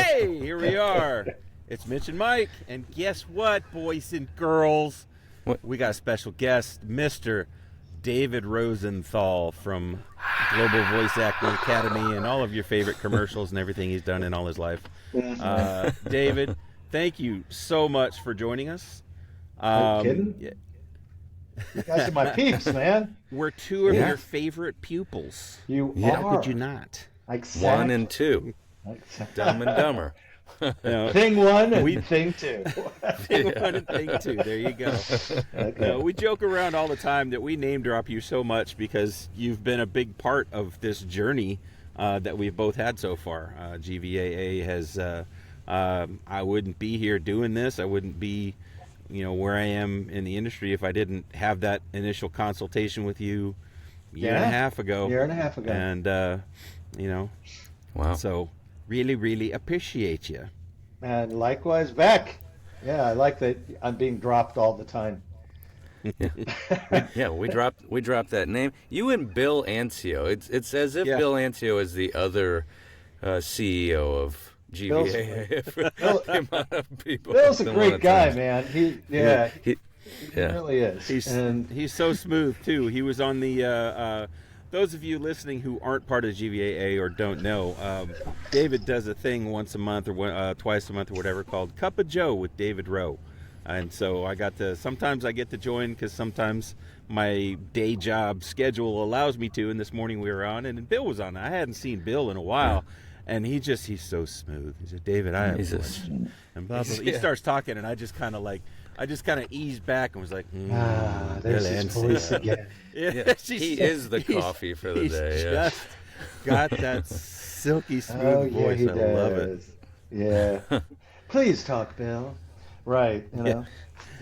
Hey, here we are. It's Mitch and Mike, and guess what, boys and girls? What? We got a special guest, Mr. David Rosenthal from Global Voice Acting Academy and all of your favorite commercials and everything he's done in all his life. David, thank you so much for joining us. Are you kidding? Yeah, You guys are my peeps, man. we're two of Yeah. your favorite pupils. You Yeah. are. How could you not? Exactly. 1 and 2, Dumb and Dumber. You know, Thing one and thing two. Thing one and thing two. There you go. Okay. We joke around all the time that we name drop you so much because you've been a big part of this journey that we've both had so far. GVAA has. I wouldn't be here doing this. I wouldn't be, where I am in the industry if I didn't have that initial consultation with you a year and a half ago. And Wow. so really, really appreciate you. And likewise, Beck. Yeah, I like that I'm being dropped all the time. Yeah, we dropped that name. You and Bill Ancio. It's as if Yeah. Bill Ancio is the other CEO of GVAA. For the amount of people Bill's a that great wanna guy, touch. man. He really is. He's so smooth too. He was on the. Those of you listening who aren't part of GVAA or don't know, David does a thing once a month or twice a month or whatever called Cup of Joe with David Rowe, and so sometimes I get to join because sometimes my day job schedule allows me to. And this morning we were on, and Bill was on. I hadn't seen Bill in a while. And he's so smooth. He said, David, I have a question. And blah, blah, blah. He starts talking, and I just kind of eased back and was like, there's his voice again. Yeah. He is the coffee for the day. Yeah. Just got that silky smooth Oh, voice. yeah, I he love it. does. Yeah. Please talk, Bill. Right,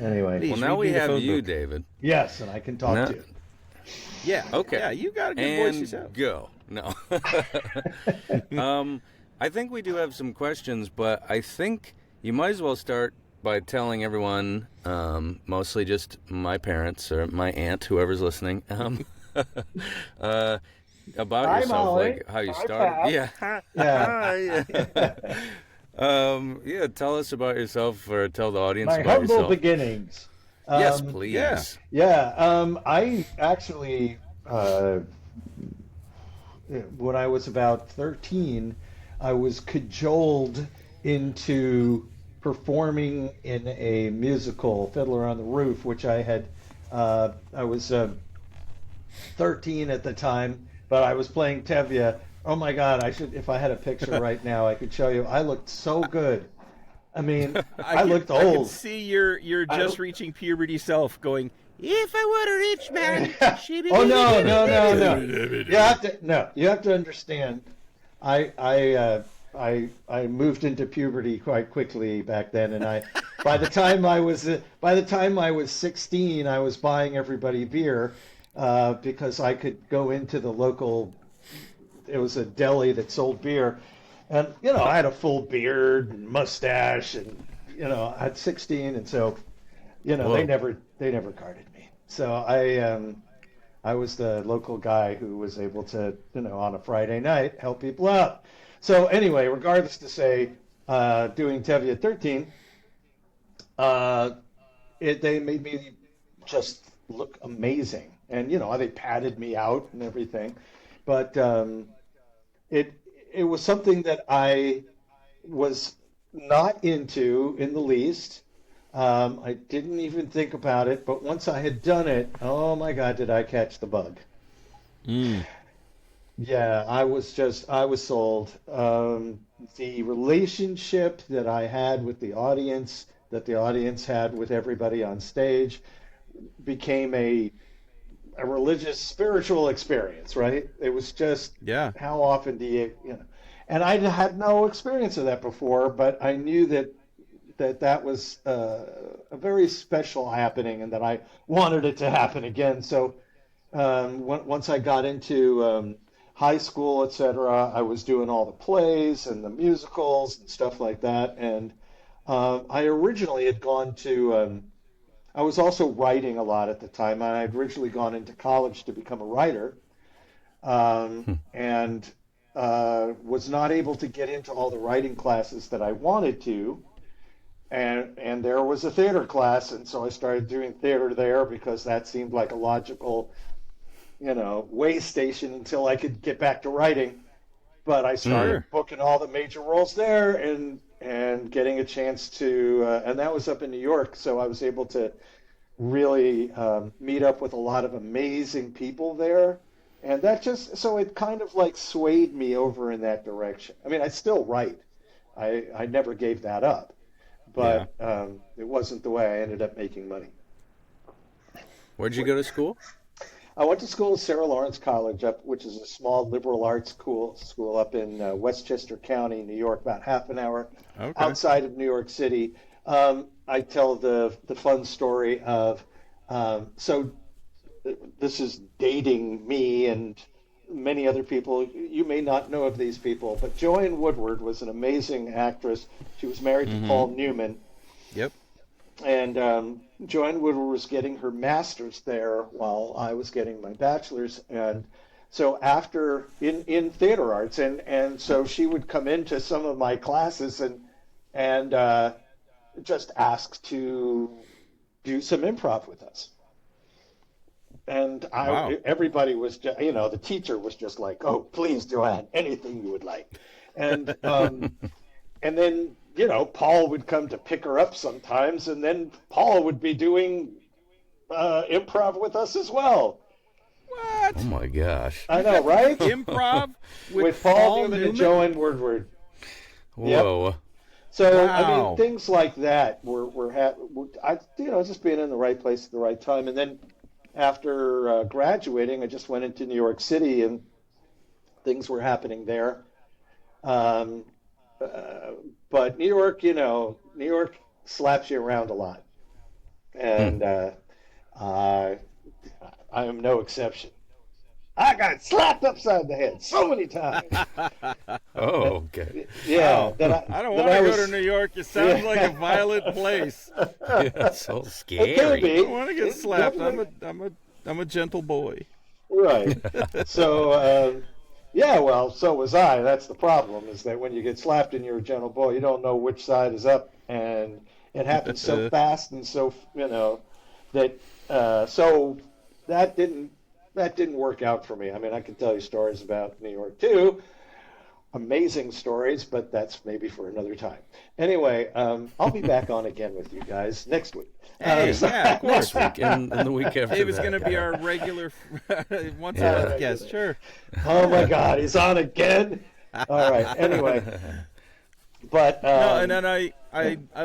Anyway. Please. Well, now read we me the have phone you, book. David. Yes, and I can talk No. to you. Yeah. Okay. Yeah, you got a good voice And yourself. go. No. I think we do have some questions, but I think you might as well start by telling everyone, mostly just my parents or my aunt, whoever's listening, about Hi, yourself, Molly. like how you Hi, started. Pat. Yeah. Yeah. Yeah. Tell us about yourself, or tell the audience My about humble yourself. beginnings. Yes, please. I actually, when I was about 13, I was cajoled into performing in a musical, Fiddler on the Roof, which I was 13 at the time, but I was playing Tevye. Oh my God, if I had a picture right now, I could show you. I looked so good. I mean, I looked I can old. see your just reaching puberty self going, if I were a rich man. Oh no! You have to understand. I moved into puberty quite quickly back then, and by the time I was 16, I was buying everybody beer because I could go into the local. It was a deli that sold beer, and I had a full beard and mustache, and at 16, and so Whoa. they never carded me. So I was the local guy who was able to, on a Friday night, help people out. So anyway, regardless to say, doing Tevye at 13, they made me just look amazing. And, they patted me out and everything. But it was something that I was not into in the least. I didn't even think about it, but once I had done it, oh my God, did I catch the bug. Yeah, I was sold. The relationship that I had with the audience, that the audience had with everybody on stage, became a religious, spiritual experience, right? It was just, how often do you and I had no experience of that before, but I knew that was a very special happening, and that I wanted it to happen again. So once I got into high school, etc., I was doing all the plays and the musicals and stuff like that. And I originally had gone to, I was also writing a lot at the time. I had originally gone into college to become a writer. And was not able to get into all the writing classes that I wanted to. And there was a theater class, and so I started doing theater there because that seemed like a logical, way station until I could get back to writing. But I started booking all the major roles there and getting a chance to, and that was up in New York, so I was able to really meet up with a lot of amazing people there. And that so it kind of like swayed me over in that direction. I mean, I still write. I never gave that up, but it wasn't the way I ended up making money. Where'd you go to school? I went to school at Sarah Lawrence College, which is a small liberal arts school up in Westchester County, New York, about half an hour outside of New York City. I tell the fun story of, so this is dating me and many other people. You may not know of these people, but Joanne Woodward was an amazing actress. She was married to Paul Newman. Yep. And Joanne Woodward was getting her master's there while I was getting my bachelor's. And so after in theater arts, and so she would come into some of my classes and just ask to do some improv with us. And everybody was just, the teacher was just like, "Oh, please, Joanne, anything you would like." And and then, Paul would come to pick her up sometimes, and then Paul would be doing improv with us as well. What? Oh my gosh! I know, right? Improv with Paul Newman and Joanne Woodward. Whoa! Yep. So wow. I mean, things like that were just being in the right place at the right time. And then after graduating, I just went into New York City, and things were happening there. But New York slaps you around a lot, and I am no exception. I got slapped upside the head so many times. Oh, okay. Yeah. Wow. I don't want to go to New York. It sounds like a violent place. It's so scary. It can be. I don't want to get slapped. I'm a gentle boy. Right. So, well, so was I. That's the problem, is that when you get slapped and you're a gentle boy, you don't know which side is up, and it happens so fast and so, that so that didn't work out for me. I mean, I can tell you stories about New York too, amazing stories, but that's maybe for another time. Anyway, I'll be back on again with you guys next week. Hey, of course. Next week and the week after Dave is that. going to be our regular once a month guest. Sure. Oh my God, he's on again. All right. Anyway, but no, and then I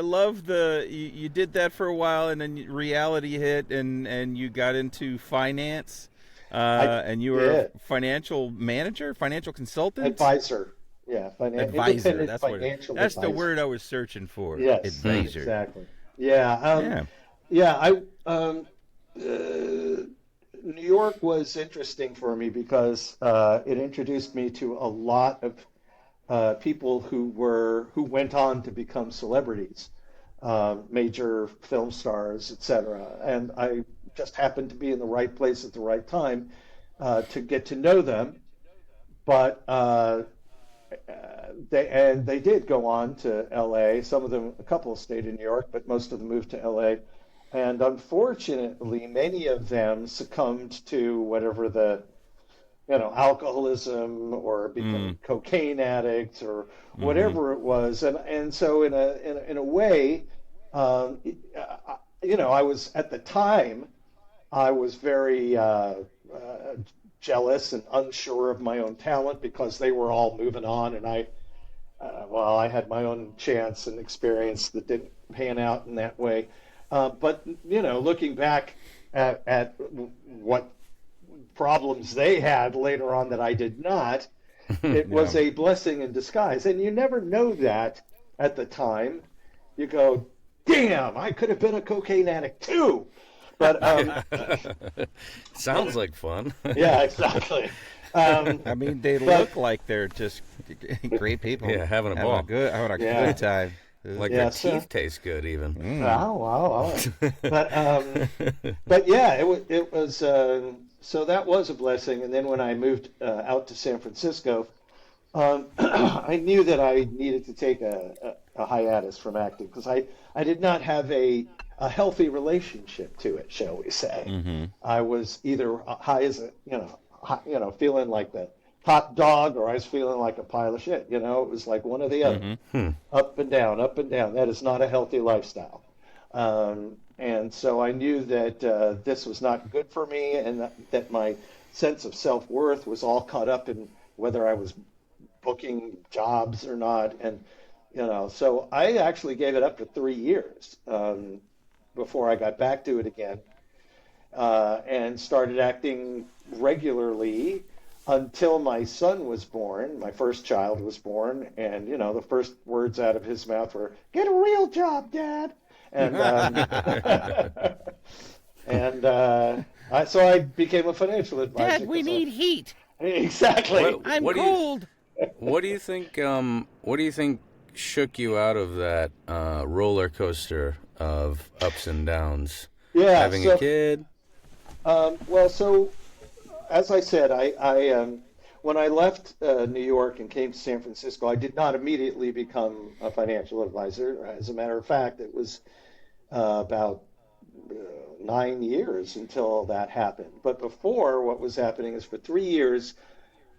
love you did that for a while, and then reality hit, and you got into finance. And you were a financial manager, financial consultant? Advisor. Yeah, advisor. That's advisor. The word I was searching for. Yes, advisor. Exactly. Yeah. New York was interesting for me because it introduced me to a lot of people who went on to become celebrities, major film stars, etc. And I just happened to be in the right place at the right time to get to know them. But they did go on to L.A. Some of them, a couple stayed in New York, but most of them moved to L.A. And unfortunately, many of them succumbed to whatever the alcoholism or become cocaine addicts or whatever it was. And so in a way, I was at the time. I was very jealous and unsure of my own talent because they were all moving on, and I had my own chance and experience that didn't pan out in that way. But looking back at what problems they had later on that I did not, it was a blessing in disguise. And you never know that at the time. You go, damn, I could have been a cocaine addict too. But sounds like fun. Yeah, exactly. I mean, they look like they're just great people. Yeah, having a ball, having a good time. Like their teeth taste good, even. Oh, wow. But yeah, it was. So that was a blessing. And then when I moved out to San Francisco, I knew that I needed to take a hiatus from acting because I did not have a healthy relationship to it, shall we say. Mm-hmm. I was either high as a, feeling like the top dog, or I was feeling like a pile of shit. It was like one or the other, Mm-hmm. up and down, up and down. That is not a healthy lifestyle. And so I knew that this was not good for me, and that my sense of self-worth was all caught up in whether I was booking jobs or not. And, so I actually gave it up for 3 years before I got back to it again, and started acting regularly until my son was born. My first child was born, and, the first words out of his mouth were, "Get a real job, Dad." And, so I became a financial advisor. Dad, we need heat. Exactly. I'm what do you cold. what do you think? What do you think shook you out of that roller coaster of ups and downs? Yeah. Having a kid. Well, so as I said, I when I left New York and came to San Francisco, I did not immediately become a financial advisor. As a matter of fact, it was about 9 years until that happened. But before, what was happening is for 3 years,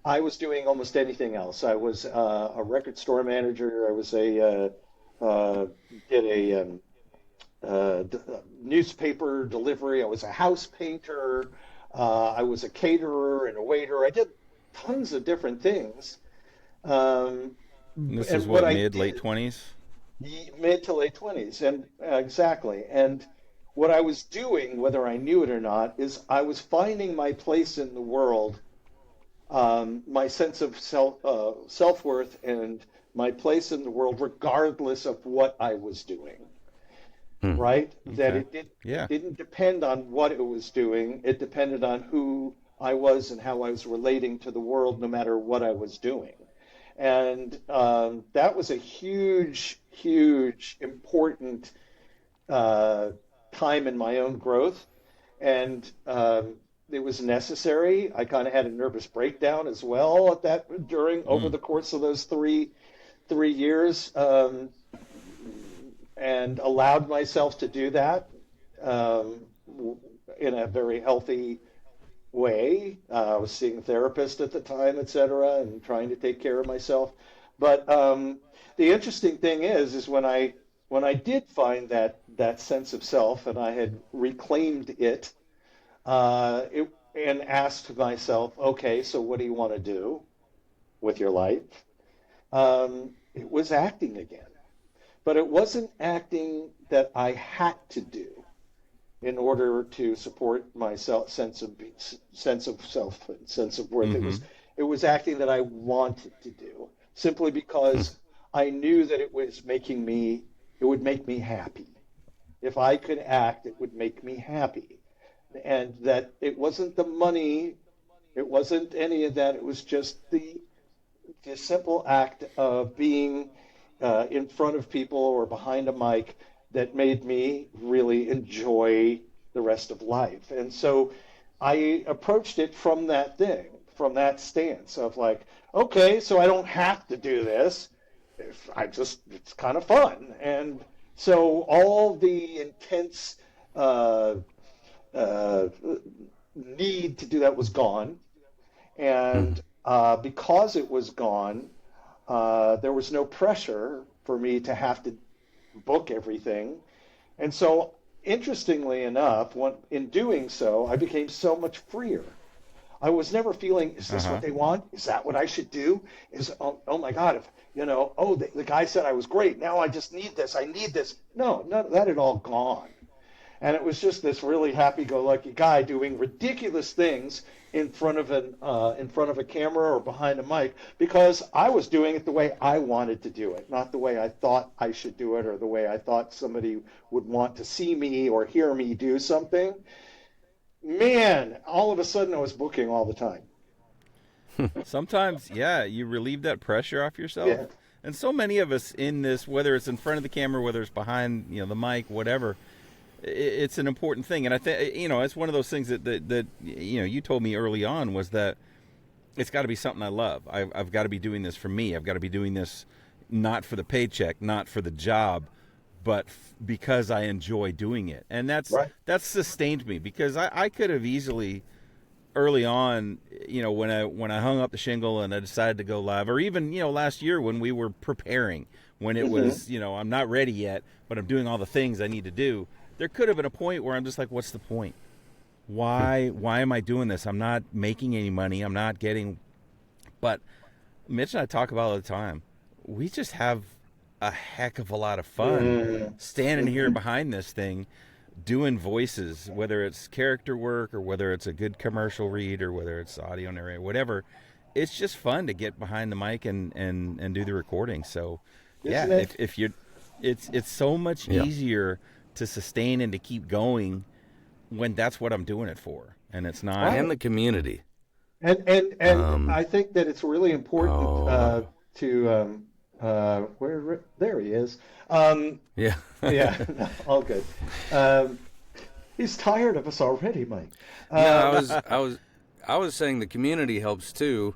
I was doing almost anything else. I was a record store manager. I was did a newspaper delivery. I was a house painter. I was a caterer and a waiter. I did tons of different things. This And is what what, I mid, did, late 20s? mid to late 20s, and exactly. And what I was doing, whether I knew it or not, is I was finding my place in the world, my sense of self-worth, and my place in the world, regardless of what I was doing. Hmm. Right? That Okay. it Yeah. didn't depend on what it was doing. It depended on who I was and how I was relating to the world, no matter what I was doing. And that was a huge, huge, important uh, time in my own growth, and it was necessary. I kind of had a nervous breakdown as well at that during over Mm. the course of those three years. And allowed myself to do that um, in a very healthy way. I was seeing a therapist at the time, et cetera, and trying to take care of myself. But the interesting thing is when I did find that sense of self, and I had reclaimed it, and asked myself, okay, so what do you want to do with your life? It was acting again. But it wasn't acting that I had to do in order to support my sense of self, sense of worth. It Mm-hmm. was it was acting that I wanted to do simply Hmm. because I knew that it would make me happy. If I could act, it would make me happy, and that it wasn't the money, it wasn't any of that. It was just the simple act of being in front of people or behind a mic that made me really enjoy the rest of life. And so I approached it from that thing, from that stance of like, okay, so I don't have to do this. If I just, it's kind of fun. And so all the intense uh, uh, need to do that was gone. Hmm. And because it was gone, there was no pressure for me to have to book everything. And so, interestingly enough, in doing so, I became so much freer. I was never feeling, is this what Uh-huh. they want? Is that what I should do? Oh my God, if, oh, the guy said I was great. Now I just need this. I need this. No, none of that had all gone. And it was just this really happy-go-lucky guy doing ridiculous things in front of a camera or behind a mic because I was doing it the way I wanted to do it, not the way I thought I should do it or the way I thought somebody would want to see me or hear me do something. Man, all of a sudden I was booking all the time. Sometimes, yeah, you relieve that pressure off yourself. Yeah. And so many of us in this, whether it's in front of the camera, whether it's behind, the mic, whatever, it's an important thing. And I think, it's one of those things that you told me early on was that it's got to be something I love. I've got to be doing this for me. I've got to be doing this not for the paycheck, not for the job, but because I enjoy doing it. And Right. that's sustained me, because I could have easily early on, when I hung up the shingle and I decided to go live, or even, last year when we were preparing, when it was, I'm not ready yet, but I'm doing all the things I need to do. There could have been a point where I'm just like, what's the point? Why am I doing this? I'm not making any money. I'm not getting. But Mitch and I talk about it all the time. We just have a heck of a lot of fun standing here behind this thing, doing voices, whether it's character work or whether it's a good commercial read or whether it's audio narrator, whatever. It's just fun to get behind the mic and do the recording. So, yeah, Isn't it? if you're, it's so much easier to sustain and to keep going when that's what I'm doing it for, and it's not. And the community. And I think that it's really important to where there he is. Yeah. Yeah, no, all good. He's tired of us already, Mike. No, I was saying the community helps too.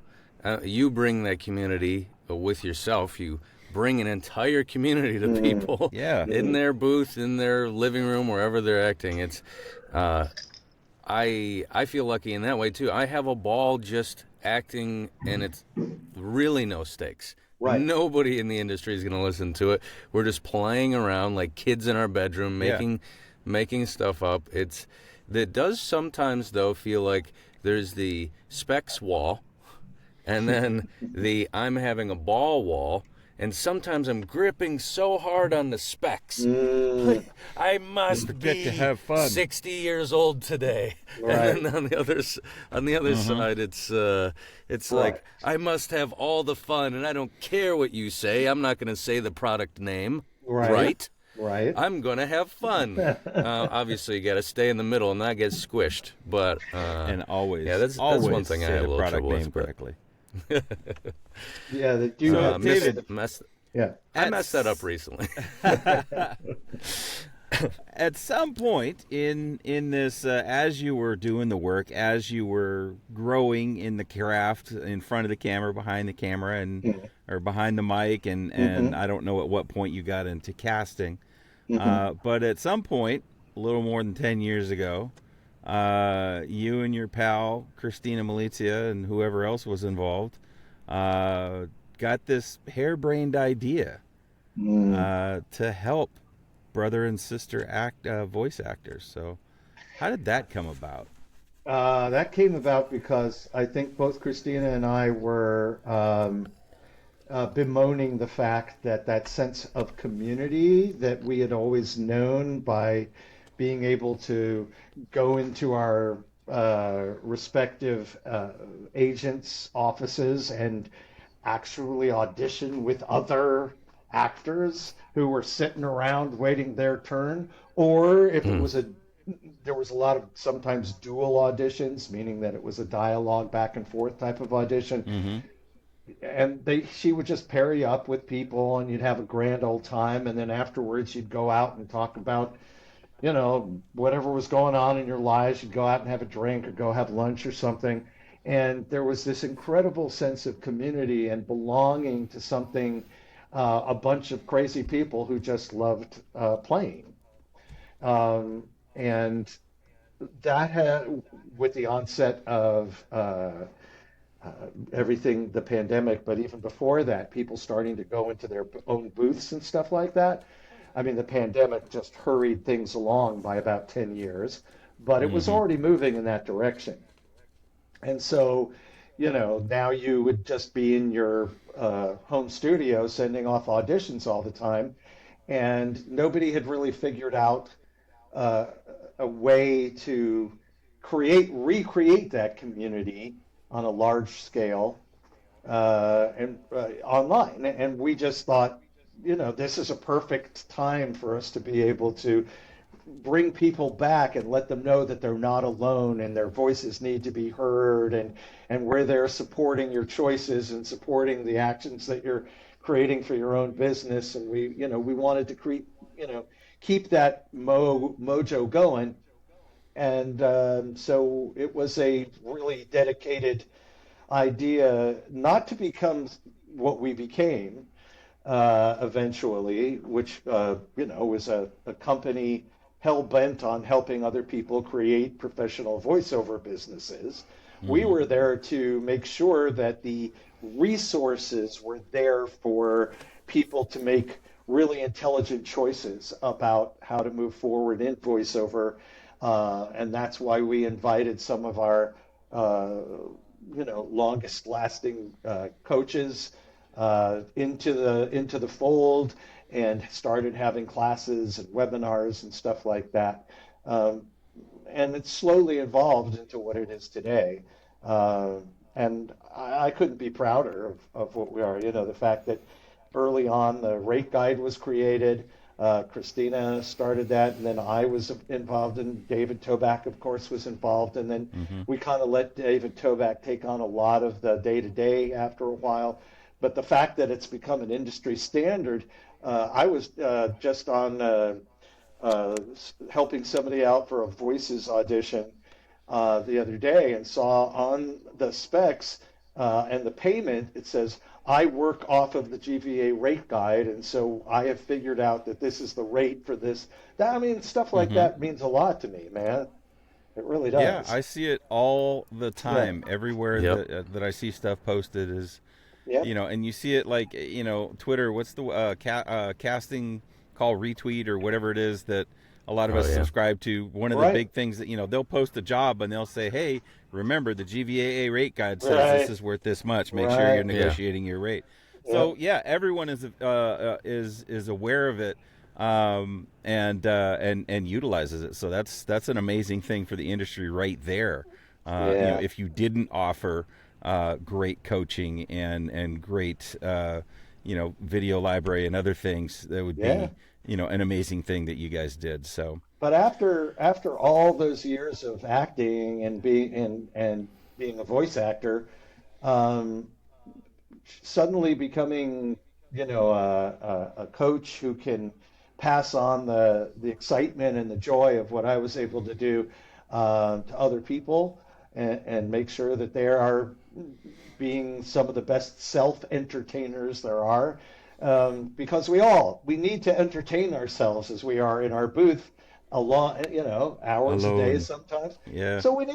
You bring that community with yourself. You bring an entire community to people. Yeah. In their booth, in their living room, wherever they're acting. It's I feel lucky in that way too. I have a ball just acting, and it's really no stakes. Right. Nobody in the industry is going to listen to it. We're just playing around like kids in our bedroom, making stuff up. It does sometimes though feel like there's the specs wall, and then the I'm having a ball wall. And sometimes I'm gripping so hard on the specs. I must be to have fun. 60 years old today. Right. And then on the other side, it's like, I must have all the fun, and I don't care what you say. I'm not going to say the product name. Right. I'm going to have fun. Obviously, you got to stay in the middle and not get squished. But And always, that's always one thing I say had a the little product trouble name with. But correctly. Yeah, that you have David, Yeah. I messed that up recently. At some point in this, as you were doing the work, as you were growing in the craft, in front of the camera, behind the camera, and or behind the mic, and I don't know at what point you got into casting, but at some point, a little more than 10 years ago, you and your pal Christina Malizia and whoever else was involved got this harebrained idea to help brother and sister voice actors. So how did that come about? That came about because I think both Christina and I were bemoaning the fact that sense of community that we had always known by being able to go into our respective agents' offices and actually audition with other actors who were sitting around waiting their turn, or if it was there was a lot of sometimes dual auditions, meaning that it was a dialogue back and forth type of audition. And she would just pair you up with people and you'd have a grand old time, and then afterwards you'd go out and talk about whatever was going on in your lives. You'd go out and have a drink or go have lunch or something. And there was this incredible sense of community and belonging to something, a bunch of crazy people who just loved playing. And that had, with the onset of everything, the pandemic, but even before that, people starting to go into their own booths and stuff like that. I mean, the pandemic just hurried things along by about 10 years, but it was already moving in that direction. And so, now you would just be in your home studio sending off auditions all the time, and nobody had really figured out a way to recreate that community on a large scale and online. And we just thought, this is a perfect time for us to be able to bring people back and let them know that they're not alone and their voices need to be heard, and we're there supporting your choices and supporting the actions that you're creating for your own business. And we wanted to keep that mojo going. And so it was a really dedicated idea not to become what we became eventually, which was a company hell bent on helping other people create professional voiceover businesses. We Mm-hmm. were there to make sure that the resources were there for people to make really intelligent choices about how to move forward in voiceover. And that's why we invited some of our, uh, longest lasting coaches into the fold and started having classes and webinars and stuff like that. Um, and it's slowly evolved into what it is today. Uh, and I couldn't be prouder of what we are. The fact that early on the rate guide was created. Christina started that, and then I was involved, and David Toback, of course, was involved, and then Mm-hmm. we kind of let David Toback take on a lot of the day-to-day after a while. But the fact that it's become an industry standard, I was just on helping somebody out for a voices audition the other day and saw on the specs and the payment, it says, I work off of the GVA rate guide, and so I have figured out that this is the rate for this. I mean, stuff like Mm-hmm. that means a lot to me, man. It really Yeah, does. I see it all the Yeah. time. Everywhere Yep. that I see stuff posted is, Yep. and you see it like, Twitter. What's the casting call retweet or whatever it is that a lot of Oh us yeah. subscribe to? One of the Right. big things that they'll post a job and they'll say, "Hey, remember the GVAA rate guide says this Right. is worth this much. Make sure you're Right. Yeah. negotiating your rate." So Yep. yeah, everyone is aware of it, and utilizes it. So that's an amazing thing for the industry right there. Yeah. If you didn't offer great coaching and great video library and other things, that would Yeah. be an amazing thing that you guys did. So But after all those years of acting and being a voice actor, um, suddenly becoming, a coach who can pass on the excitement and the joy of what I was able to do to other people, and make sure that they are being some of the best self-entertainers there are. Because we need to entertain ourselves as we are in our booth a lot, hours a day alone, sometimes. yeah, So we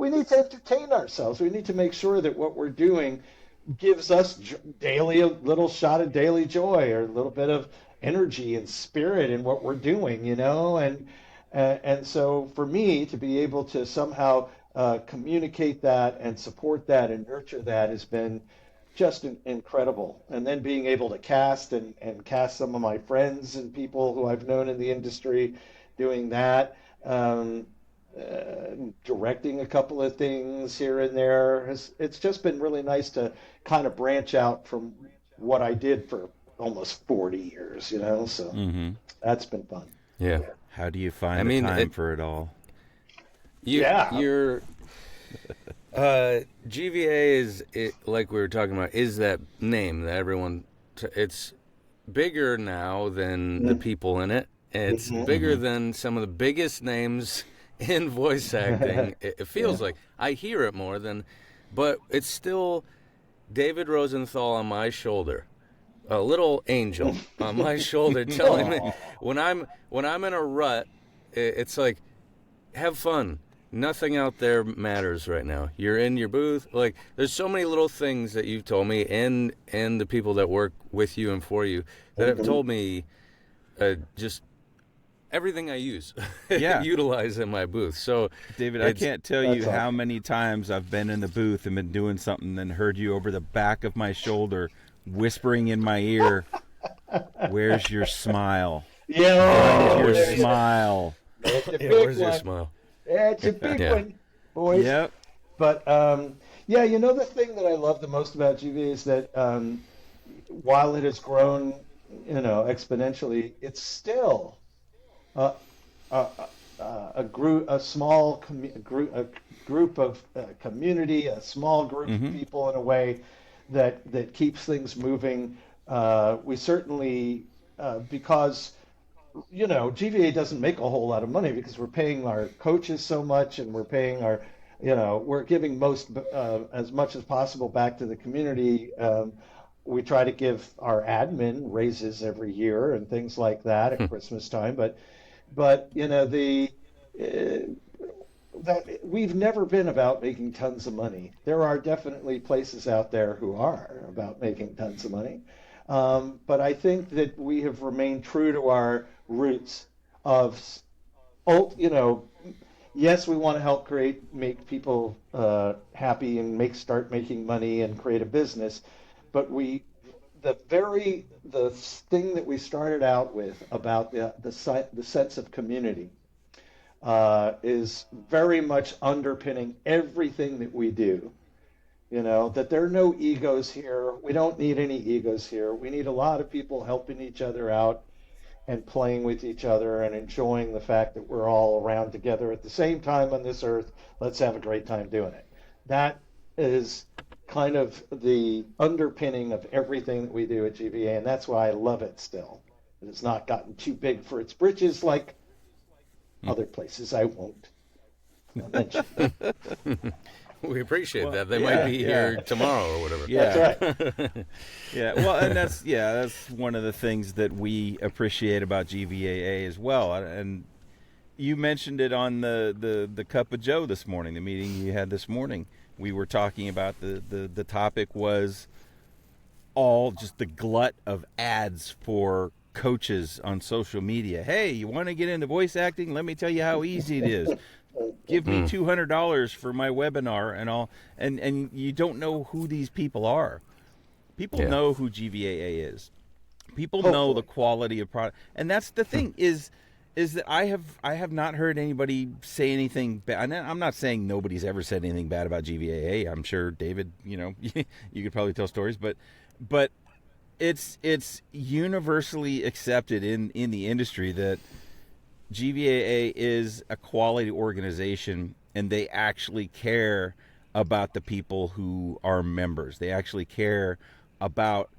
need to entertain ourselves. We need to make sure that what we're doing gives us daily a little shot of daily joy or a little bit of energy and spirit in what we're doing, and so for me to be able to somehow communicate that and support that and nurture that has been just incredible. And then being able to and cast some of my friends and people who I've known in the industry doing that. Directing a couple of things here and there. It's just been really nice to kind of branch out from what I did for almost 40 years, so mm-hmm. that's been fun. Yeah. How do you I find the mean, time for it all? Yeah. you're GVA like we were talking about, is that name that everyone. It's bigger now than the people in it. It's Mhm. bigger Mm-hmm. than some of the biggest names in voice acting. It Yeah. feels like I hear it more than, but it's still David Rosenthal on my shoulder, a little angel on my shoulder, telling me Aw. when I'm in a rut. It's like, have fun. Nothing out there matters right now. You're in your booth. Like, there's so many little things that you've told me, and the people that work with you and for you, that have Mhm. told me just everything I use, Yeah, utilize in my booth. So David, I it's can't tell That's you how awesome. many times I've been in the booth and been doing something and heard you over the back of my shoulder whispering in my ear, "Where's your smile? Find Yeah, your there you go. smile." It's a yeah. big Where's your one. smile? It's a big Yeah. one, boys. Yep. But yeah, the thing that I love the most about GV is that while it has grown, exponentially, it's still a, a, a small group of community, a small group of Mm-hmm. people in a way that keeps things moving. We certainly, because GVA doesn't make a whole lot of money because we're paying our coaches so much and we're paying our we're giving as much as possible back to the community. We try to give our admin raises every year and things like that at Christmas time. But uh, that we've never been about making tons of money. There are definitely places out there who are about making tons of money. But I think that we have remained true to our roots of, yes, we want to help make people happy and start making money and create a business. But the thing that we started out with about the sense of community is very much underpinning everything that we do. That there are no egos here. We don't need any egos here. We need a lot of people helping each other out and playing with each other and enjoying the fact that we're all around together at the same time on this earth. Let's have a great time doing it. That is kind of the underpinning of everything that we do at GVA, and that's why I love it still. It has not gotten too big for its britches like other places I won't mention. We appreciate that. They might be here tomorrow or whatever. Yeah. That's right. Yeah, well, and that's one of the things that we appreciate about GVAA as well. And you mentioned it on the Cup of Joe this morning, the meeting you had this morning. We were talking about the topic was all just the glut of ads for coaches on social media. Hey, you want to get into voice acting? Let me tell you how easy it is. Give me $200 for my webinar and all. And you don't know who these people are. People know who GVAA is. People know the quality of product. And that's the thing is that I have not heard anybody say anything bad. I'm not saying nobody's ever said anything bad about GVAA. I'm sure, David, you could probably tell stories, but it's universally accepted in the industry that GVAA is a quality organization, and they actually care about the people who are members. They actually care about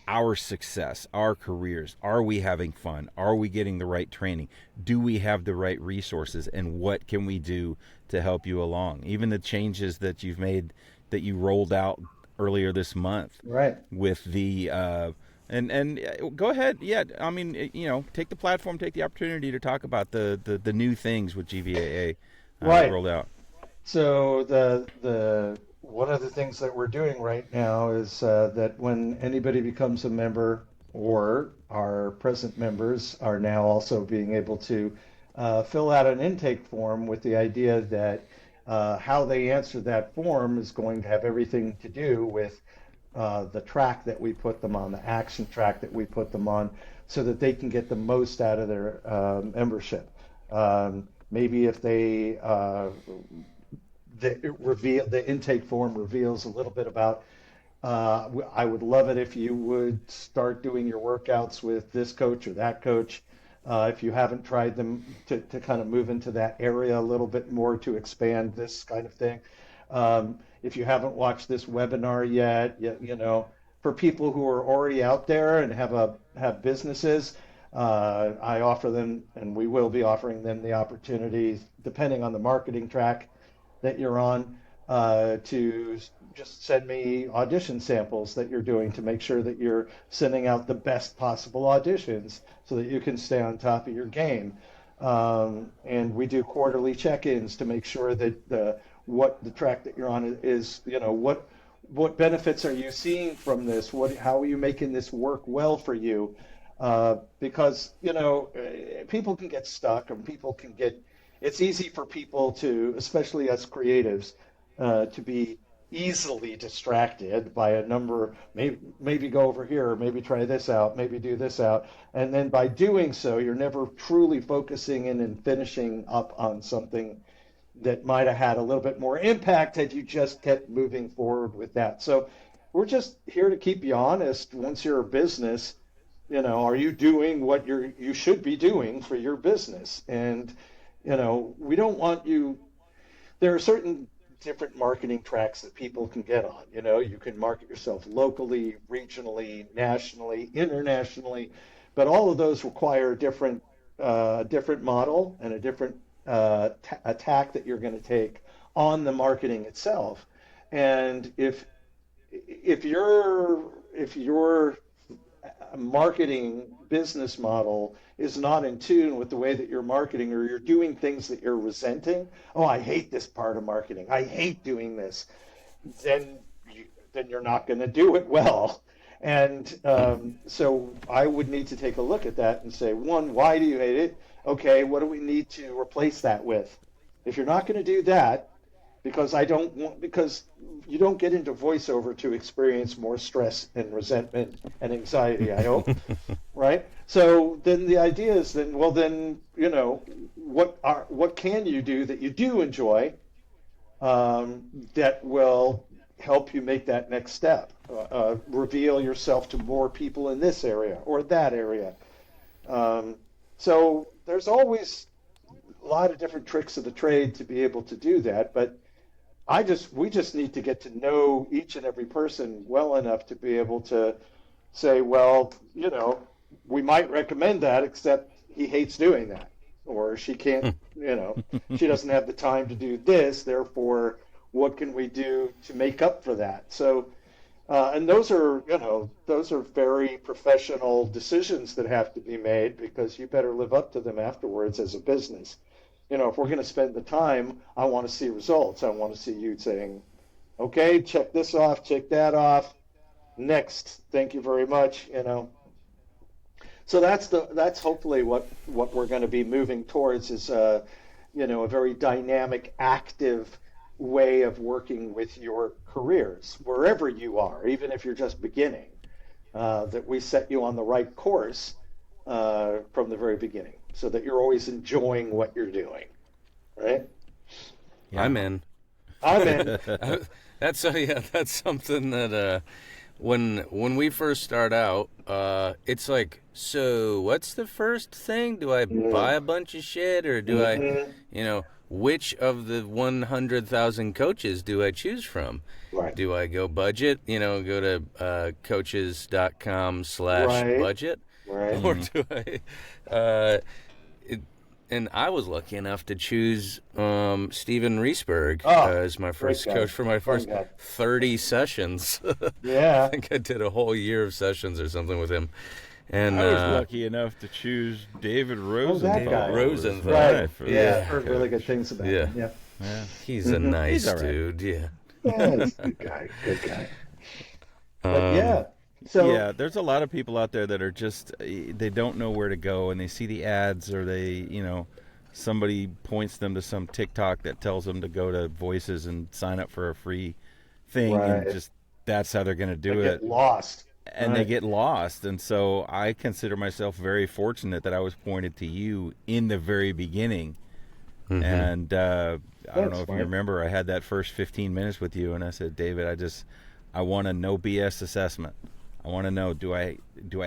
our success, our careers. Are we having fun? Are we getting the right training? Do we have the right resources? And what can we do to help you along? Even the changes that you've made, that you rolled out earlier this month, Right. with the and go ahead. Yeah, I mean, take the platform, take the opportunity to talk about the new things with GVAA Right. rolled out. So the one of the things that we're doing right now is that when anybody becomes a member, or our present members are now also being able to fill out an intake form with the idea that how they answer that form is going to have everything to do with the track that we put them on, the action track that we put them on, so that they can get the most out of their membership. Maybe if the intake form reveals a little bit about, I would love it if you would start doing your workouts with this coach or that coach. If you haven't tried them, to kind of move into that area a little bit more, to expand this kind of thing. If you haven't watched this webinar yet, for people who are already out there and have businesses, I offer them, and we will be offering them the opportunity, depending on the marketing track that you're on, to just send me audition samples that you're doing, to make sure that you're sending out the best possible auditions so that you can stay on top of your game. And we do quarterly check-ins to make sure that what the track that you're on is, what benefits are you seeing from this? How are you making this work well for you? Because people can get stuck, and it's easy for people to, especially us creatives, to be easily distracted by a number. Maybe go over here, maybe try this out, maybe do this out, and then by doing so, you're never truly focusing in and finishing up on something that might have had a little bit more impact had you just kept moving forward with that. So we're just here to keep you honest. Once you're a business, are you doing what you should be doing for your business? And we don't want you. There are certain different marketing tracks that people can get on. You can market yourself locally, regionally, nationally, internationally, but all of those require a different model and a different attack that you're going to take on the marketing itself. And if your marketing business model is not in tune with the way that you're marketing, or you're doing things that you're resenting, oh, I hate this part of marketing, I hate doing this, then you're not going to do it well. And so I would need to take a look at that and say, one, why do you hate it? Okay, what do we need to replace that with? If you're not going to do that, because you don't get into voiceover to experience more stress and resentment and anxiety, I hope, right? So then the idea is what can you do that you do enjoy, that will help you make that next step, reveal yourself to more people in this area or that area. So there's always a lot of different tricks of the trade to be able to do that, but we just need to get to know each and every person well enough to be able to say, well, we might recommend that, except he hates doing that, or she can't, she doesn't have the time to do this, therefore what can we do to make up for that? So, and those are very professional decisions that have to be made, because you better live up to them afterwards as a business. If we're going to spend the time, I want to see results. I want to see you saying, okay, check this off, check that off. Next, thank you very much. So that's hopefully what we're going to be moving towards, is a very dynamic, active way of working with your careers, wherever you are, even if you're just beginning, that we set you on the right course from the very beginning, so that you're always enjoying what you're doing, right? Yeah. I'm in. That's something that when we first start out, it's like, so what's the first thing? Do I buy a bunch of shit, or do I, which of the 100,000 coaches do I choose from? Right. Do I go budget? Go to coaches.com/budget, right. Or do I? And I was lucky enough to choose Steven Riesberg as my first coach for my first 30 sessions. Yeah. I think I did a whole year of sessions or something with him. And I was lucky enough to choose David Rosenthal. That guy. Rosenthal. Right. Yeah. I've heard really good things about him. Yeah. He's a nice dude. Yeah, he's a good guy. Good guy. But So there's a lot of people out there that are just, they don't know where to go, and they see the ads, or they, somebody points them to some TikTok that tells them to go to Voices and sign up for a free thing, and just that's how they're going to do it. Get lost. And they get lost. And so I consider myself very fortunate that I was pointed to you in the very beginning. Mm-hmm. And I don't know if you remember, I had that first 15 minutes with you, and I said, David, I want a no BS assessment. I want to know, do I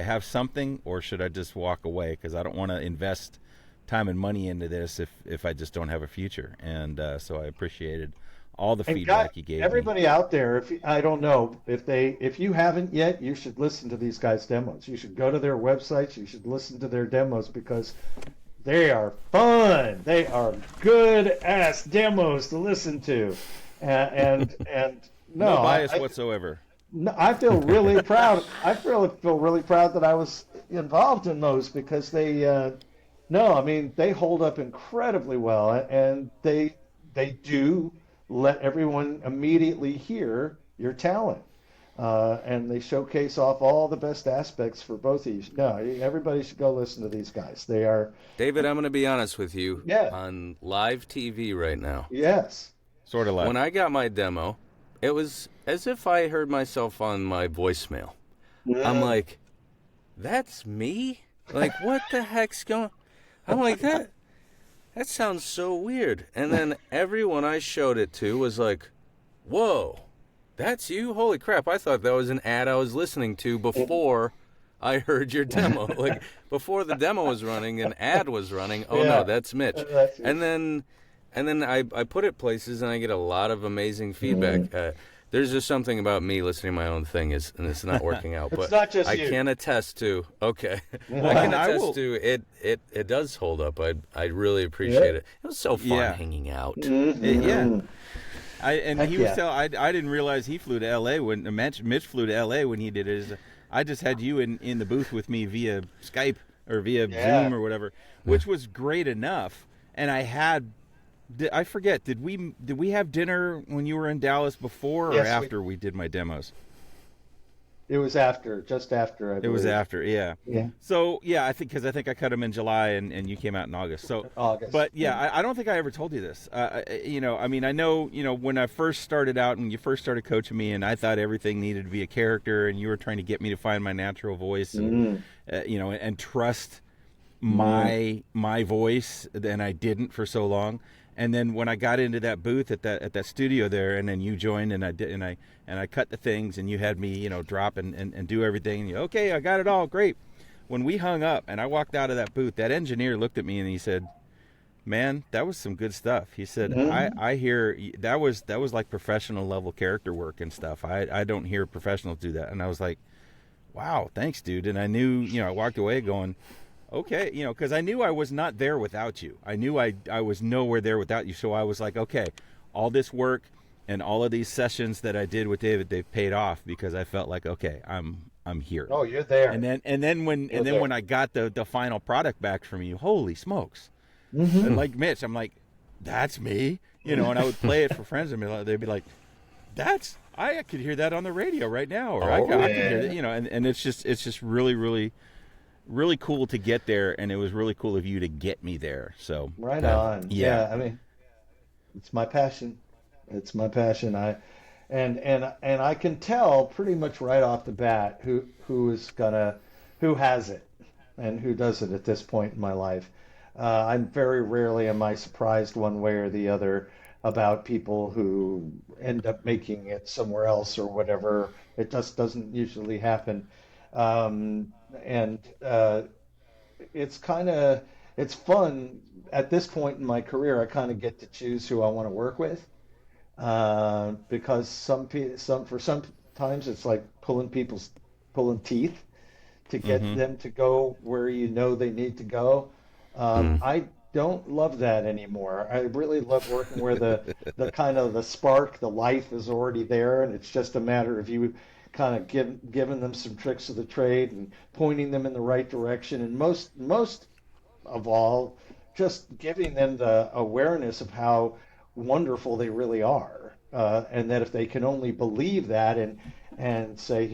have something, or should I just walk away? Because I don't want to invest time and money into this if I just don't have a future. And so I appreciated all the feedback you gave everybody me. Out there, I don't know if you haven't yet, you should listen to these guys' demos. You should go to their websites. You should listen to their demos, because they are fun. They are good ass demos to listen to, and no bias whatsoever. No, I feel really proud. I feel really proud that I was involved in those, because they hold up incredibly well, and they do let everyone immediately hear your talent, and they showcase off all the best aspects for both of you. No, everybody should go listen to these guys. They are. David, I'm going to be honest with you. Yeah. On live TV right now. Yes. Sort of like. When I got my demo, it was as if I heard myself on my voicemail. Yeah. I'm like, that's me? Like, what the heck's going? I'm like, that sounds so weird. And then everyone I showed it to was like, whoa, that's you? Holy crap, I thought that was an ad I was listening to before I heard your demo. Like, before the demo was running, an ad was running. Oh, no, that's Mitch. And then I put it places, and I get a lot of amazing feedback. there's just something about me listening to my own thing and it's not working out. It's But not just I you. can attest to okay. Well, I can I attest will. to it does hold up. I really Yeah. appreciate it. It was so fun Yeah. hanging out. Yeah. Mm-hmm. And Heck he was yeah. telling. I didn't realize he flew to L.A. when Mitch flew to L.A. when he did it. I just had you in the booth with me via Skype or via Yeah. Zoom or whatever, which was great enough. And I forget. Did we have dinner when you were in Dallas before or Yes, after we did my demos? it was just after, I It was believe. after, yeah. Yeah. So yeah, I think I cut him in July and you came out in August. So, August. but yeah, I don't think I ever told you this. I mean, I know, when I first started out and you first started coaching me, and I thought everything needed to be a character, and you were trying to get me to find my natural voice, and and trust my voice, and I didn't for so long. And then when I got into that booth at that studio there, and then you joined, and I did, and I cut the things, and you had me, drop and do everything. And okay, I got it all, great. When we hung up and I walked out of that booth, that engineer looked at me and he said, "Man, that was some good stuff." He said, "I hear that was like professional level character work and stuff. I don't hear professionals do that." And I was like, "Wow, thanks, dude." And I knew, I walked away going, okay, because I knew I was not there without you. I knew I was nowhere there without you. So I was like, okay, all this work and all of these sessions that I did with David, they've paid off, because I felt like, okay, I'm here. Oh, you're there. And then when I got the final product back from you, holy smokes! Mm-hmm. And like Mitch, I'm like, that's me, and I would play it for friends, and they'd be like, I could hear that on the radio right now, or I could hear that, and it's just really, really, really cool to get there, and it was really cool of you to get me there. So Right on. yeah. I mean, it's my passion. It's my passion. And I can tell pretty much right off the bat who has it and who doesn't at this point in my life. I'm very rarely am I surprised one way or the other about people who end up making it somewhere else or whatever. It just doesn't usually happen. And it's fun at this point in my career. I kind of get to choose who I want to work with, because sometimes it's like pulling teeth to get them to go where they need to go. I don't love that anymore. I really love working where the kind of the spark, the life is already there, and it's just a matter of you kind of giving them some tricks of the trade and pointing them in the right direction, and most of all, just giving them the awareness of how wonderful they really are, and that if they can only believe that and say,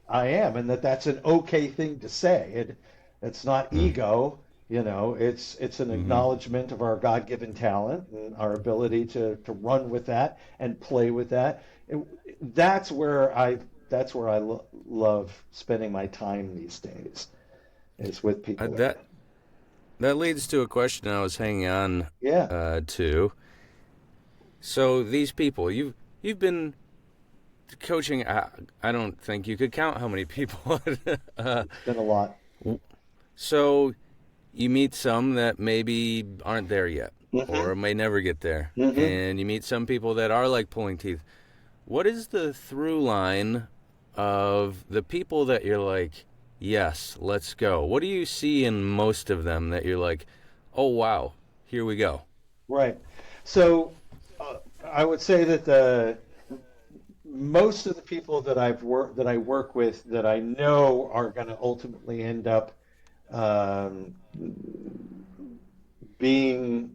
I am, and that's an okay thing to say. It's not ego. It's an acknowledgement of our God-given talent and our ability to run with that and play with that. That's where I love spending my time these days, is with people like that. That leads to a question I was hanging on Yeah. to. So these people, you've been coaching. I don't think you could count how many people. It's been a lot. So you meet some that maybe aren't there yet, or may never get there, and you meet some people that are like pulling teeth. What is the through line of the people that you're like, yes, let's go? What do you see in most of them that you're like, oh wow, here we go? Right. So I would say that most of the people that I work with that I know are going to ultimately end up being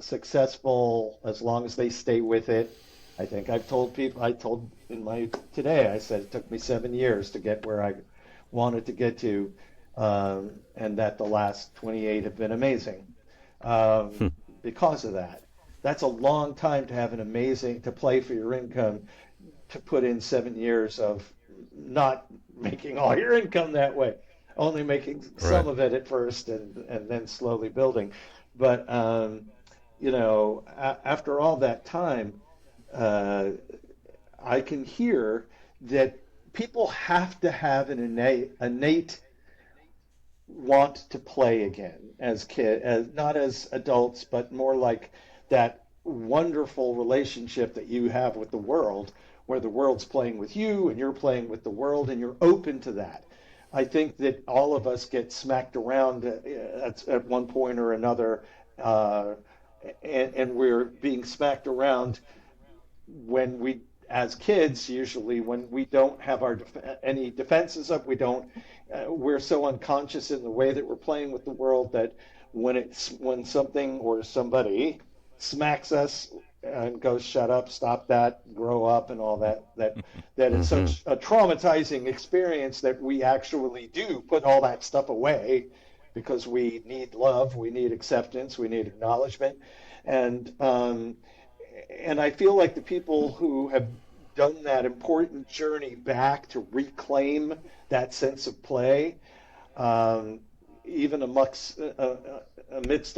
successful as long as they stay with it. I think I told today, I said it took me 7 years to get where I wanted to get to, and that the last 28 have been amazing because of that. That's a long time to play for your income, to put in 7 years of not making all your income that way, only making some of it at first and then slowly building. But, after all that time, I can hear that people have to have an innate want to play again as not as adults, but more like that wonderful relationship that you have with the world, where the world's playing with you and you're playing with the world and you're open to that. I think that all of us get smacked around at one point or another, uh, and we're being smacked around when we, as kids, usually when we don't have any defenses up, we're so unconscious in the way that we're playing with the world that when something or somebody smacks us and goes, "Shut up, stop that, grow up," and all that it's Mm-hmm. such a traumatizing experience that we actually do put all that stuff away because we need love, we need acceptance, we need acknowledgement, and um, and I feel like the people who have done that important journey back to reclaim that sense of play, um, even amidst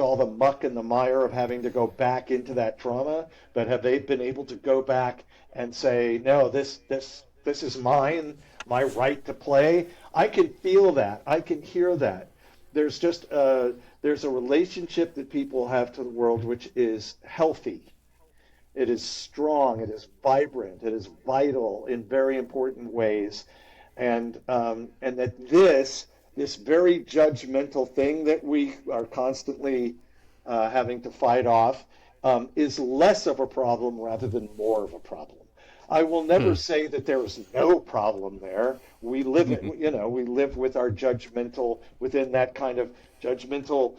all the muck and the mire of having to go back into that trauma, but have they been able to go back and say, no, this is mine, my right to play? I can feel that. I can hear that. There's a relationship that people have to the world which is healthy. It is strong, it is vibrant, it is vital in very important ways, and that this very judgmental thing that we are constantly having to fight off is less of a problem rather than more of a problem. I will never say that there is no problem there. We live, we live with our judgmental, within that kind of judgmental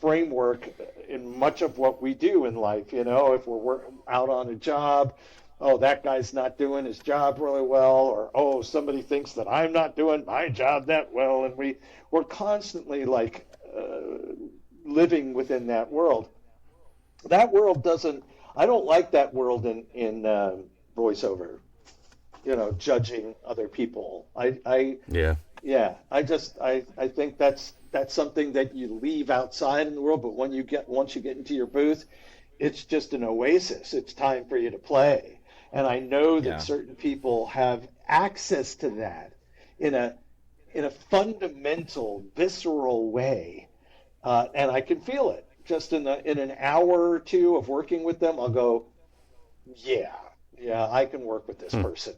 framework in much of what we do in life. If we're out on a job, oh, that guy's not doing his job really well, or oh, somebody thinks that I'm not doing my job that well, and we're constantly like living within that world. That world doesn't. I don't like that world in voiceover. Judging other people. Yeah. Yeah, I think that's something that you leave outside in the world, but once you get into your booth, it's just an oasis. It's time for you to play. And I know that Yeah. certain people have access to that in a fundamental, visceral way, and I can feel it. Just in an hour or two of working with them, I'll go, yeah, yeah, I can work with this person.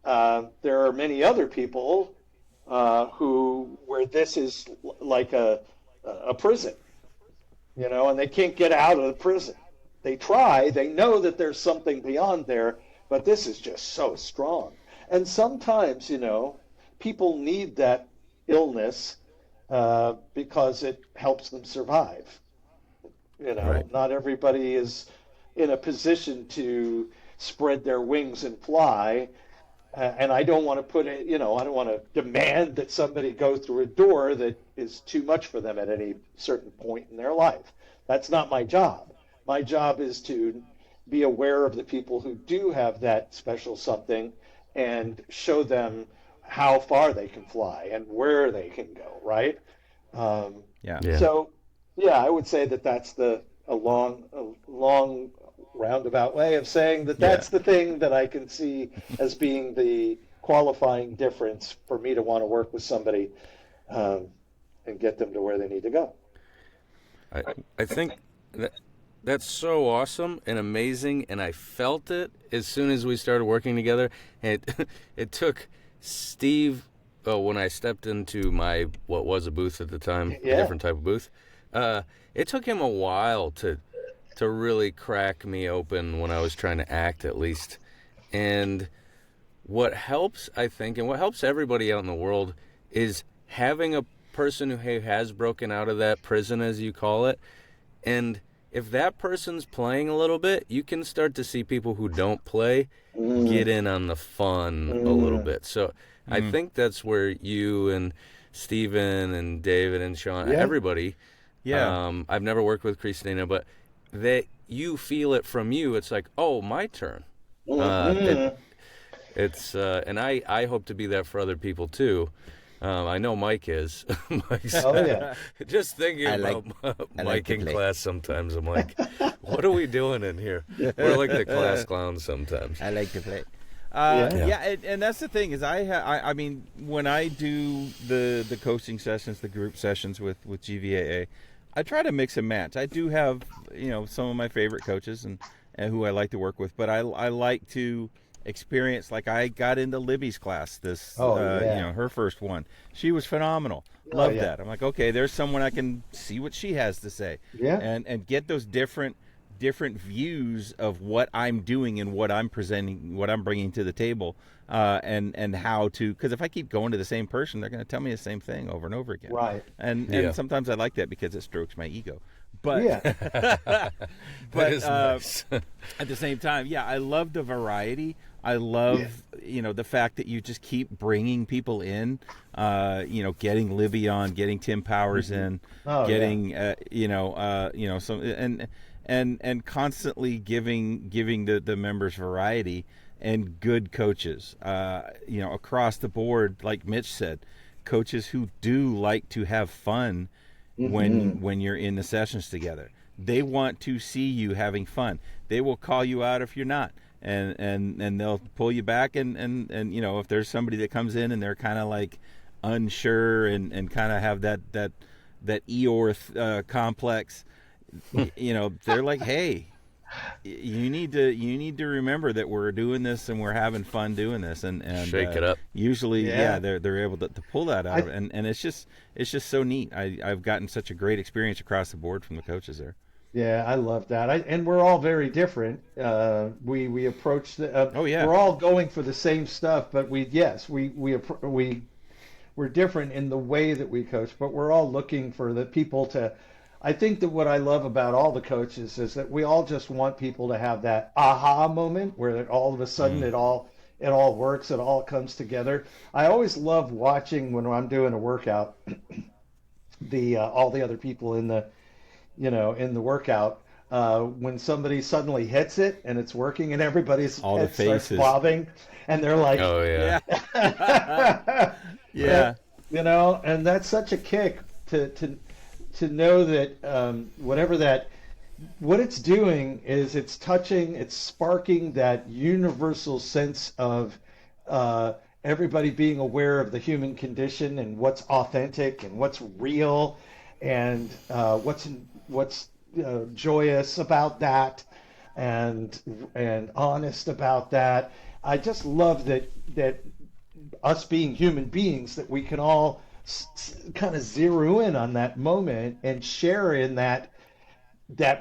There are many other people where this is like a prison, and they can't get out of the prison. They try, they know that there's something beyond there, but this is just so strong. And sometimes, people need that illness because it helps them survive. Right. Not everybody is in a position to spread their wings and fly. And I don't want to I don't want to demand that somebody go through a door that is too much for them at any certain point in their life. That's not my job. My job is to be aware of the people who do have that special something and show them how far they can fly and where they can go, right? Um, Yeah. Yeah. so, yeah, I would say that that's a long roundabout way of saying that Yeah. that's the thing that I can see as being the qualifying difference for me to want to work with somebody um, and get them to where they need to go. I I think that that's so awesome and amazing, and I felt it as soon as we started working together. And it took Steve. Oh, when I stepped into what was a booth at the time, a Yeah. different type of booth, it took him a while to really crack me open when I was trying to act, at least. And what helps, I think, and what helps everybody out in the world is having a person who has broken out of that prison, as you call it. And if that person's playing a little bit, you can start to see people who don't play get in on the fun a little bit. So I think that's where you and Steven and David and Sean, Yeah. everybody, Yeah. I've never worked with Christina, but you feel it from you. It's like, oh, my turn. And I hope to be that for other people too. I know Mike is. Mike's, Oh, yeah. just thinking I about like Mike to in play. class sometimes, I'm like, what are we doing in here? We're like the class clowns sometimes. I like to play. Yeah, and that's the thing is I mean when I do the coaching sessions, the group sessions with GVAA, I try to mix and match. I do have, some of my favorite coaches and who I like to work with, but I like to experience. Like I got into Libby's class Oh yeah. her first one. She was phenomenal. Oh Loved yeah. that. I'm like, okay, there's someone I can see what she has to say, Yeah. and get those different views of what I'm doing and what I'm presenting, what I'm bringing to the table, and how to. Because if I keep going to the same person, they're going to tell me the same thing over and over again. Right. And sometimes I like that because it strokes my ego. But Yeah. That is nice. at the same time, yeah, I love the variety. I love the fact that you just keep bringing people in. Getting Libby on, getting Tim Powers in, getting some and constantly giving the members variety and good coaches. Across the board, like Mitch said, coaches who do like to have fun when you're in the sessions together. They want to see you having fun. They will call you out if you're not. And they'll pull you back and if there's somebody that comes in and they're kind of like unsure and kind of have that Eeyore complex, they're like, hey, you need to remember that we're doing this and we're having fun doing this and shake it up. Usually they're able to pull that out of it, and it's just so neat. I've gotten such a great experience across the board from the coaches there. Yeah, I love that. And we're all very different. We approach the. We're all going for the same stuff, but we're different in the way that we coach. But we're all looking for the people to. I think that what I love about all the coaches is that we all just want people to have that aha moment where all of a sudden it all works, it all comes together. I always love watching when I'm doing a workout, all the other people in the workout, when somebody suddenly hits it and it's working and everybody's all head the faces starts bobbing and they're like, oh yeah. Yeah. And that's such a kick to know that what it's doing is it's sparking that universal sense of everybody being aware of the human condition and what's authentic and what's real and what's joyous about that and honest about that. I just love that us being human beings, that we can all kind of zero in on that moment and share in that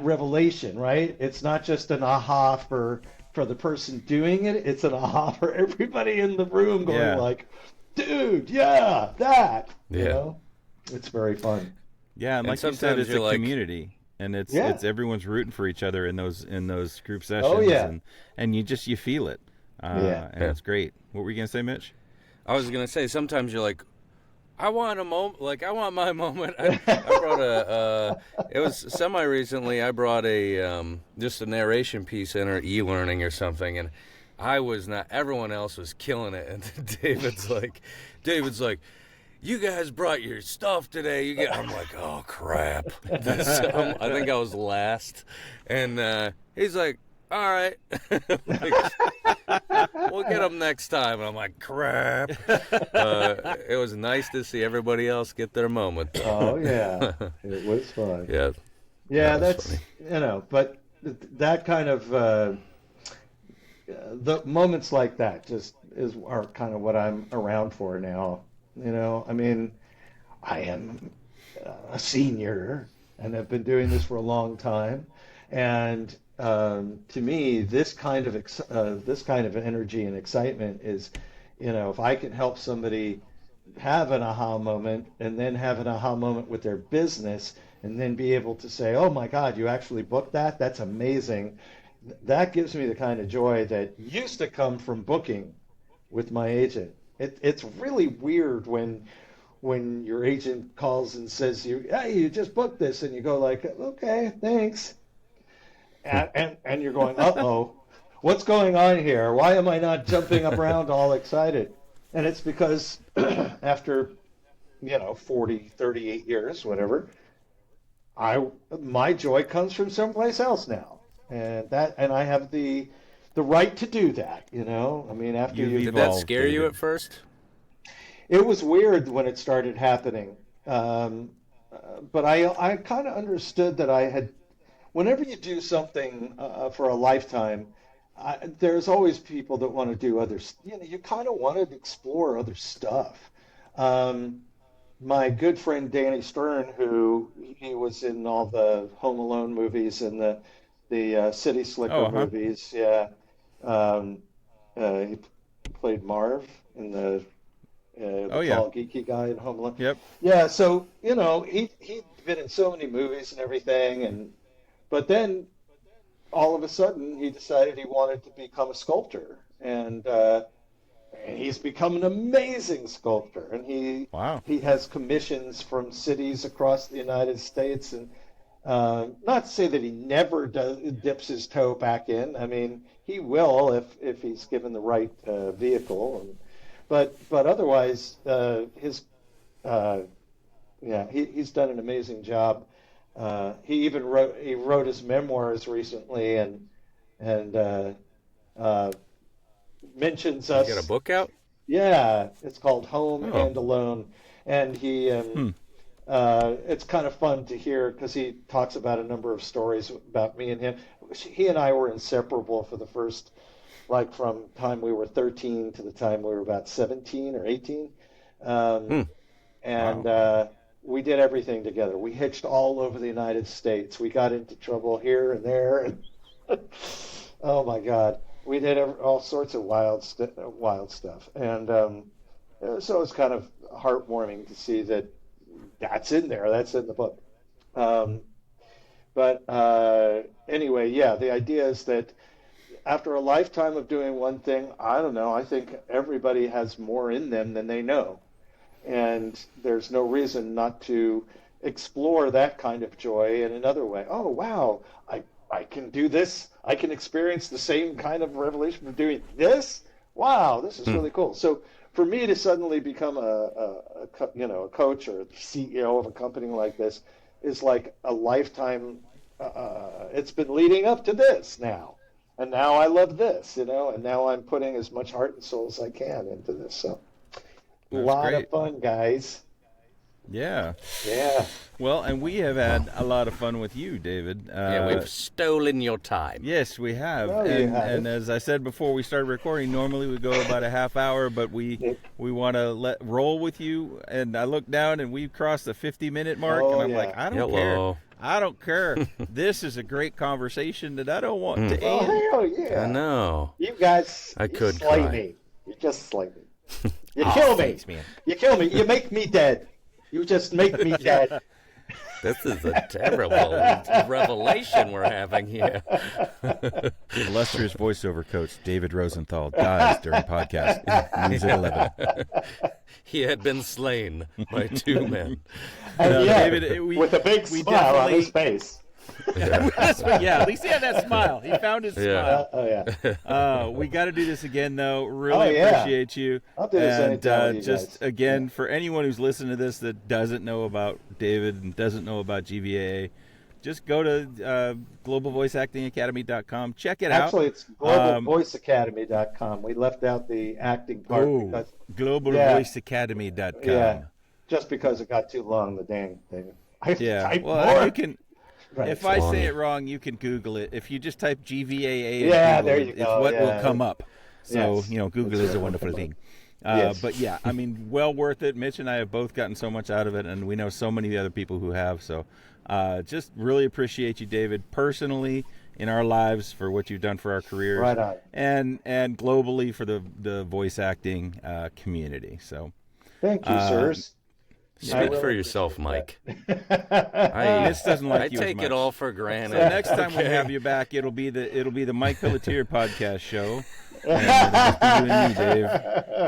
revelation, right? It's not just an aha for the person doing it, it's an aha for everybody in the room going like, dude, yeah, that. It's very fun. Yeah, and like you said, it's a community, and it's everyone's rooting for each other in those group sessions. Oh yeah, and you feel it. And it's great. What were you gonna say, Mitch? I was gonna say sometimes you're like, I want a moment, like I want my moment. I brought it was semi-recently. I brought just a narration piece in or e-learning or something, and I was not. Everyone else was killing it, and David's like, you guys brought your stuff today. I'm like, oh crap. I think I was last, and he's like, all right, we'll get them next time. And I'm like, crap. It was nice to see everybody else get their moment, though. Oh yeah, it was fun. Yeah, that's funny. But that kind of the moments like that just are kind of what I'm around for now. I mean, I am a senior and have been doing this for a long time, and to me, this kind of energy and excitement is, if I can help somebody have an aha moment and then have an aha moment with their business and then be able to say, oh my God, you actually booked that? That's amazing. That gives me the kind of joy that used to come from booking with my agent. It's really weird when your agent calls and says hey, you just booked this, and you go like, okay, thanks. And you're going, uh-oh, what's going on here? Why am I not jumping around all excited? And it's because after, 40, 38 years, whatever, my joy comes from someplace else now. And I have the right to do that, I mean, after Did that scare you at first? It was weird when it started happening. but I kind of understood that I had, whenever you do something for a lifetime, there's always people that want to do others. You kind of want to explore other stuff. Um, my good friend Danny Stern, who he was in all the Home Alone movies and the City Slicker Oh, huh. movies. Yeah, um, he played Marv in Oh, the yeah. tall geeky guy in Home Alone. Yep. Yeah, so he'd been in so many movies and everything, and but then all of a sudden he decided he wanted to become a sculptor, and he's become an amazing sculptor, and Wow. he has commissions from cities across the United States, and not to say that he never dips his toe back in. I mean, he will if he's given the right vehicle, but otherwise, his uh, yeah, he's done an amazing job. He wrote his memoirs recently, and uh, mentions You got a us. book out? Yeah, it's called Home Oh. and Alone, and Hmm. it's kind of fun to hear because he talks about a number of stories about me and him. He and I were inseparable for the first, like from time we were 13 to the time we were about 17 or 18. Um, Hmm. and Wow. we did everything together. We hitched all over the United States. We got into trouble here and there, and oh my God, we did all sorts of wild stuff. And so it's kind of heartwarming to see that that's in there. That's in the book. Um, but anyway, yeah, the idea is that after a lifetime of doing one thing, I don't know, I think everybody has more in them than they know. And there's no reason not to explore that kind of joy in another way. Oh, wow, I can do this. I can experience the same kind of revelation of doing this. Wow, this is Hmm. really cool. So for me to suddenly become a coach or CEO of a company like this is like a lifetime. It's been leading up to this now, and now I love this, and now I'm putting as much heart and soul as I can into this. So a That's lot of great. fun, guys. Yeah. Yeah. Well, and we have had a lot of fun with you, David. Yeah, we've stolen your time. Yes, we have. Well, you and have and it. as I said before we started recording, normally we go about a half hour, but we Yep. we want to let roll with you. And I look down and we've crossed the 50-minute mark, Oh, and I'm yeah. like, I don't care. Hello. I don't care. This is a great conversation that I don't want to Oh, end. hell I yeah. know. You guys, I you could slay cry. me. You just slay me. You Oh, kill me. thanks, man. You kill me. You make me dead. You just make me dead. This is a terrible revelation we're having here. Illustrious voiceover coach David Rosenthal dies during podcast. News at 11. He had been slain by two men. And No, yet, David, with a big we smile on his definitely- face. Yeah, at least he had that smile. He found his Yeah. smile. Oh, yeah. We got to do this again, though. Really Oh, yeah. appreciate you. I'll do this and anytime with you just guys. again, Yeah. for anyone who's listening to this that doesn't know about David and doesn't know about GVAA, just go to globalvoiceactingacademy.com. Check it Actually, out. it's globalvoiceacademy.com. We left out the acting part because, globalvoiceacademy.com. yeah, just because it got too long, the dang thing. I have to Yeah. type Well, more. you can. Right. If I Long. say it wrong, you can Google it. If you just type GVAA, in Yeah, Google, there you it's go. what will Yeah. come up. So Yes. Google That's is a right. wonderful thing. Yes. But yeah, I mean, well worth it. Mitch and I have both gotten so much out of it, and we know so many other people who have. So, just really appreciate you, David, personally in our lives for what you've done for our careers, Right on. and globally for the voice acting community. So, Thank you, sirs. Speak really for yourself, appreciate Mike. Mitch doesn't like I you as take much. it all for granted. So next time we Okay. have you back, it'll be the Mike Pelletier podcast show. And it'll just be you and me, Dave.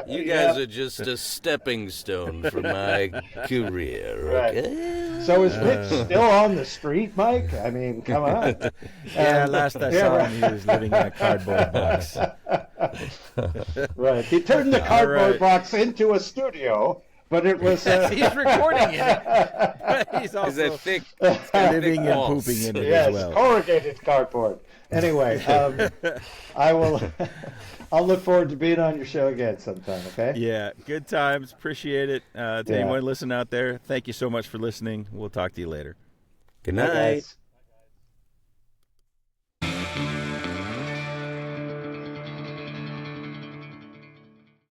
You guys are just a stepping stone for my career. Right. Okay? So is Mitch still on the street, Mike? I mean, come on. Yeah, last I saw him, he was living in a cardboard box. Right. He turned the cardboard right. box into a studio, but it was. He's recording in it, but he's Is that also thick? living and walls. pooping in it Yes, as well. corrugated cardboard. Anyway, I will. I'll look forward to being on your show again sometime. Okay. Yeah, good times. Appreciate it. To Yeah. anyone listening out there, thank you so much for listening. We'll talk to you later. Good Bye, night. guys.